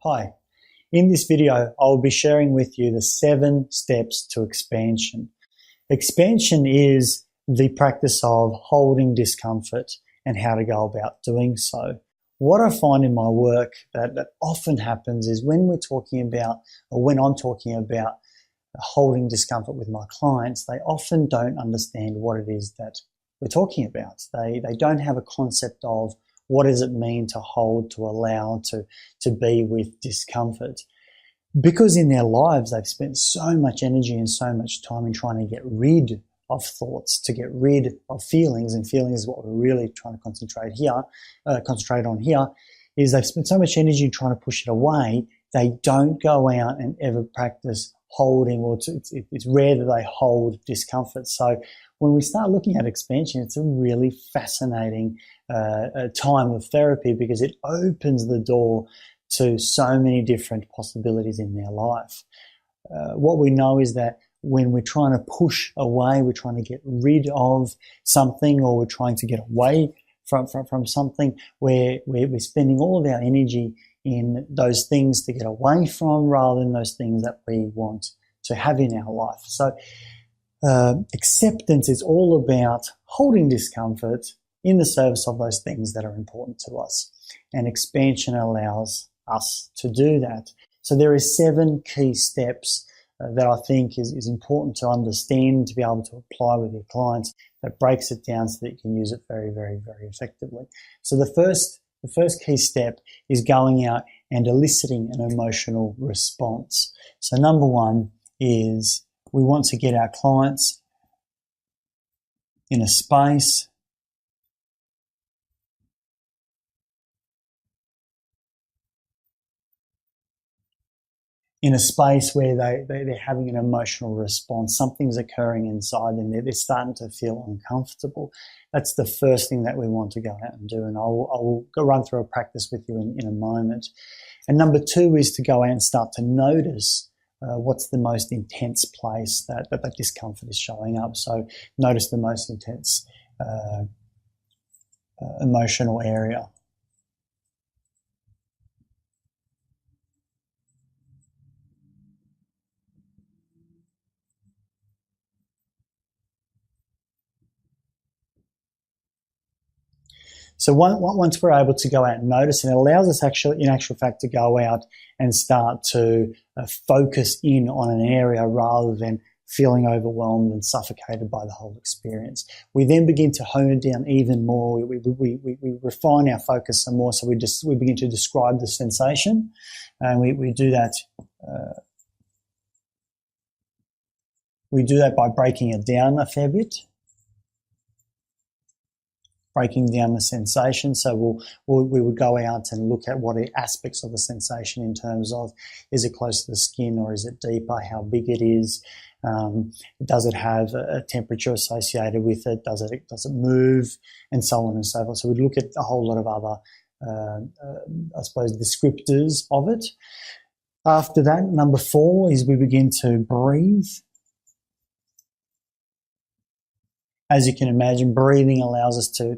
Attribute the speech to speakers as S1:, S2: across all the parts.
S1: Hi, in this video I will be sharing with you the 7 steps to expansion. Expansion is the practice of holding discomfort and how to go about doing so. What I find in my work that often happens is when we're talking about, or when I'm talking about holding discomfort with my clients, they often don't understand what it is that we're talking about. They don't have a concept of what does it mean to hold, to allow, to be with discomfort. Because in their lives they've spent so much energy and so much time in trying to get rid of thoughts, to get rid of feelings, and feelings is what we're really trying to concentrate on here, is they've spent so much energy trying to push it away, they don't go out and ever practice holding, or it's rare that they hold discomfort. So when we start looking at expansion, it's a really fascinating time of therapy because it opens the door to so many different possibilities in their life. What we know is that when we're trying to push away, we're trying to get rid of something, or we're trying to get away from something, where we're spending all of our energy in those things to get away from rather than those things that we want to have in our life. So acceptance is all about holding discomfort in the service of those things that are important to us. And expansion allows us to do that. So there are 7 key steps that I think is important to understand, to be able to apply with your clients, that breaks it down so that you can use it very, very, very effectively. So the first key step is going out and eliciting an emotional response. So number 1 is we want to get our clients in a space where they're having an emotional response. Something's occurring inside them. They're starting to feel uncomfortable. That's the first thing that we want to go out and do, and I will go run through a practice with you in a moment. And number 2 is to go out and start to notice what's the most intense place that discomfort is showing up. So notice the most intense emotional area. So once we're able to go out and notice, and it allows us actually, in actual fact, to go out and start to focus in on an area rather than feeling overwhelmed and suffocated by the whole experience. We then begin to hone it down even more. We refine our focus some more. So we begin to describe the sensation, and we do that. We do that by breaking it down a fair bit. Breaking down the sensation. So we would go out and look at what are aspects of the sensation in terms of, is it close to the skin or is it deeper? How big it is? Does it have a temperature associated with it? Does it move? And so on and so forth. So we'd look at a whole lot of other, I suppose, descriptors of it. After that, number 4 is we begin to breathe. As you can imagine, breathing allows us to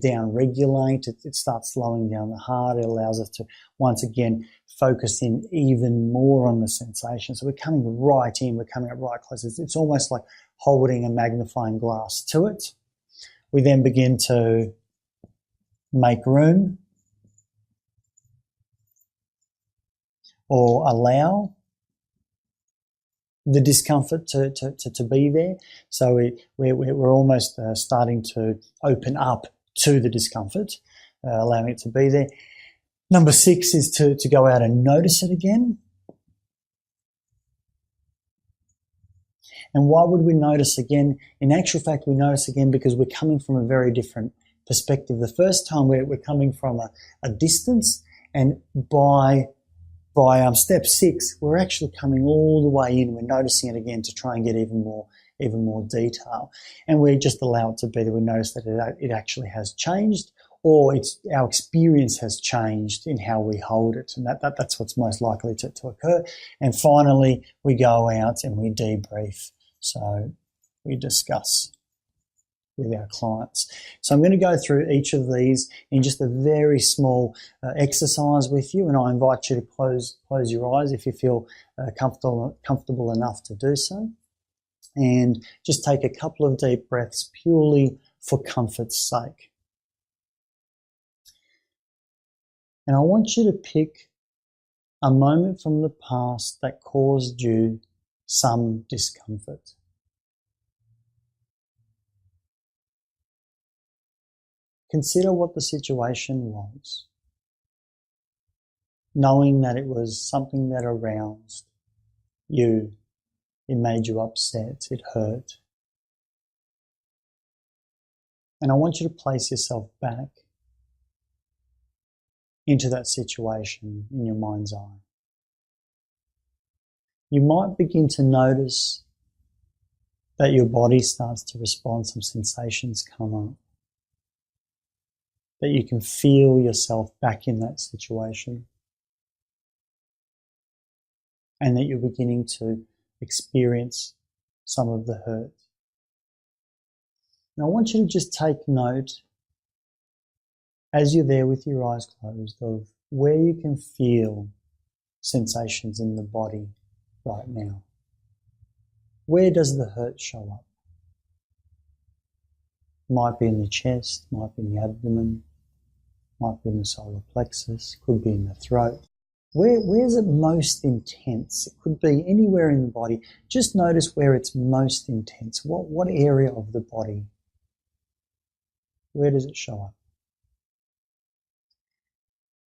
S1: down-regulate. It starts slowing down the heart. It allows us to, once again, focus in even more on the sensation. So we're coming right in. We're coming up right close. It's almost like holding a magnifying glass to it. We then begin to make room or allow the discomfort to be there. So we're almost starting to open up to the discomfort, allowing it to be there. Number 6 is to go out and notice it again. And why would we notice again? In actual fact, we notice again because we're coming from a very different perspective. The first time we're coming from a distance, and by step 6, we're actually coming all the way in. We're noticing it again to try and get even more detail. And we just allow it to be that we notice that it actually has changed, or our experience has changed in how we hold it. And that's what's most likely to occur. And finally, we go out and we debrief. So we discuss with our clients. So I'm going to go through each of these in just a very small exercise with you, and I invite you to close your eyes if you feel comfortable enough to do so, and just take a couple of deep breaths purely for comfort's sake. And I want you to pick a moment from the past that caused you some discomfort. Consider what the situation was, knowing that it was something that aroused you, it made you upset, it hurt. And I want you to place yourself back into that situation in your mind's eye. You might begin to notice that your body starts to respond, some sensations come up, that you can feel yourself back in that situation, and that you're beginning to experience some of the hurt. And I want you to just take note, as you're there with your eyes closed, of where you can feel sensations in the body right now. Where does the hurt show up? Might be in the chest, might be in the abdomen, might be in the solar plexus, could be in the throat. Where's it most intense? It could be anywhere in the body. Just notice where it's most intense. What area of the body? Where does it show up?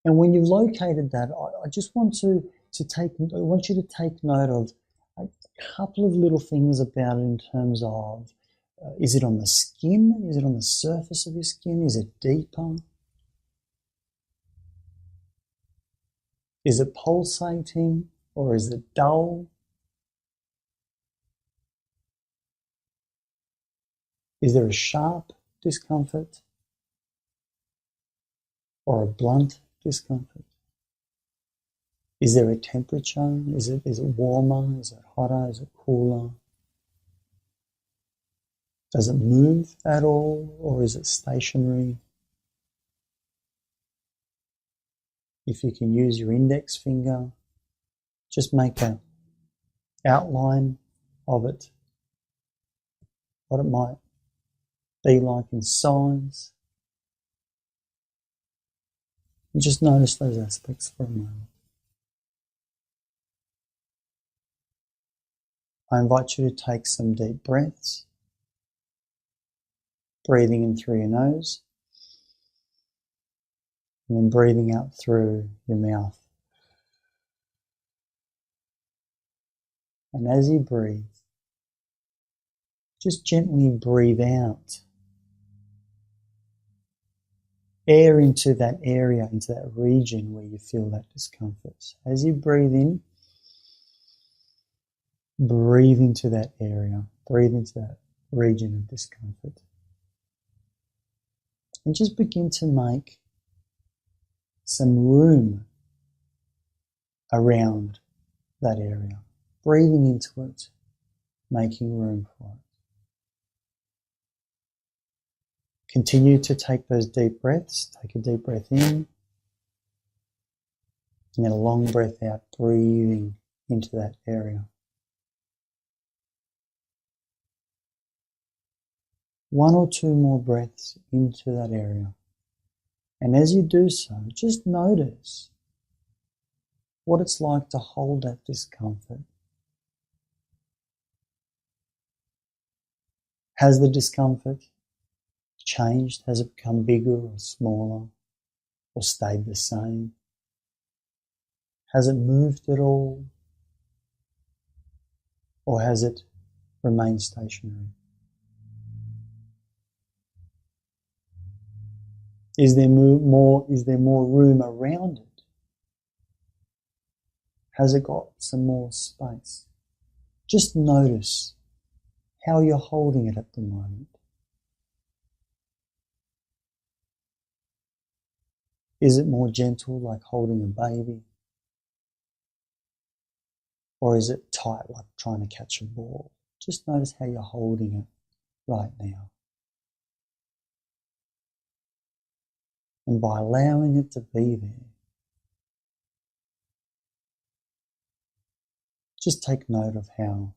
S1: And when you've located that, I just want you to take note of a couple of little things about it in terms of, is it on the skin? Is it on the surface of your skin? Is it deeper? Is it pulsating or is it dull? Is there a sharp discomfort or a blunt discomfort? Is there a temperature? Is it warmer? Is it hotter? Is it cooler? Does it move at all, or is it stationary? If you can use your index finger, just make an outline of it, what it might be like in size. And just notice those aspects for a moment. I invite you to take some deep breaths, breathing in through your nose, and then breathing out through your mouth. And as you breathe, just gently breathe out air into that area, into that region where you feel that discomfort. As you breathe in, breathe into that area, breathe into that region of discomfort. And just begin to make some room around that area. Breathing into it, making room for it. Continue to take those deep breaths. Take a deep breath in, and then a long breath out, breathing into that area. One or two more breaths into that area. And as you do so, just notice what it's like to hold that discomfort. Has the discomfort changed? Has it become bigger or smaller or stayed the same? Has it moved at all? Or has it remained stationary? Is there more room around it? Has it got some more space? Just notice how you're holding it at the moment. Is it more gentle, like holding a baby? Or is it tight, like trying to catch a ball? Just notice how you're holding it right now. And by allowing it to be there, just take note of how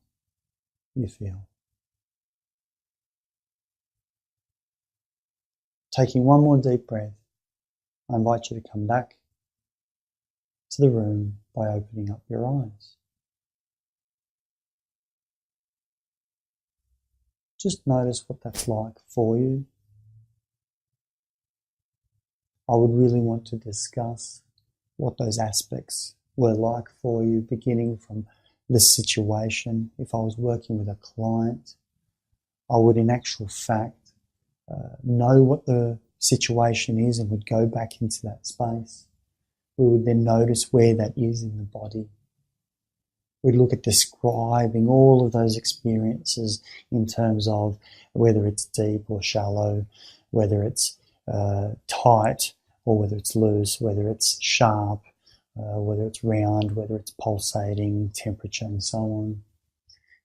S1: you feel. Taking one more deep breath, I invite you to come back to the room by opening up your eyes. Just notice what that's like for you. I would really want to discuss what those aspects were like for you, beginning from this situation. If I was working with a client, I would in actual fact know what the situation is and would go back into that space. We would then notice where that is in the body. We'd look at describing all of those experiences in terms of whether it's deep or shallow, whether it's tight or whether it's loose, whether it's sharp, whether it's round, whether it's pulsating, temperature and so on.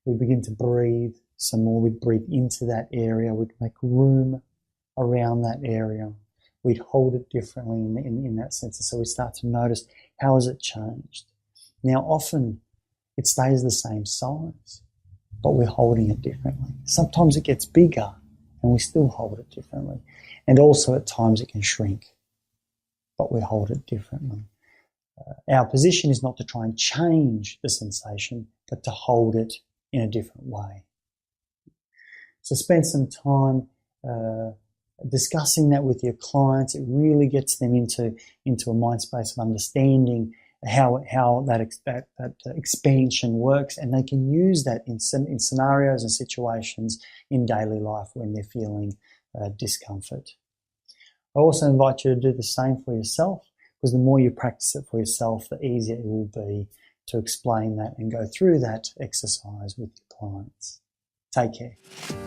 S1: We begin to breathe some more. We'd breathe into that area. We'd make room around that area. We'd hold it differently in that sense. So we start to notice, how has it changed? Now often it stays the same size, but we're holding it differently. Sometimes it gets bigger and we still hold it differently. And also at times it can shrink, but we hold it differently. Our position is not to try and change the sensation, but to hold it in a different way. So spend some time discussing that with your clients. It really gets them into a mind space of understanding how that expansion works, and they can use that in scenarios and situations in daily life when they're feeling discomfort. I also invite you to do the same for yourself, because the more you practice it for yourself, the easier it will be to explain that and go through that exercise with your clients. Take care.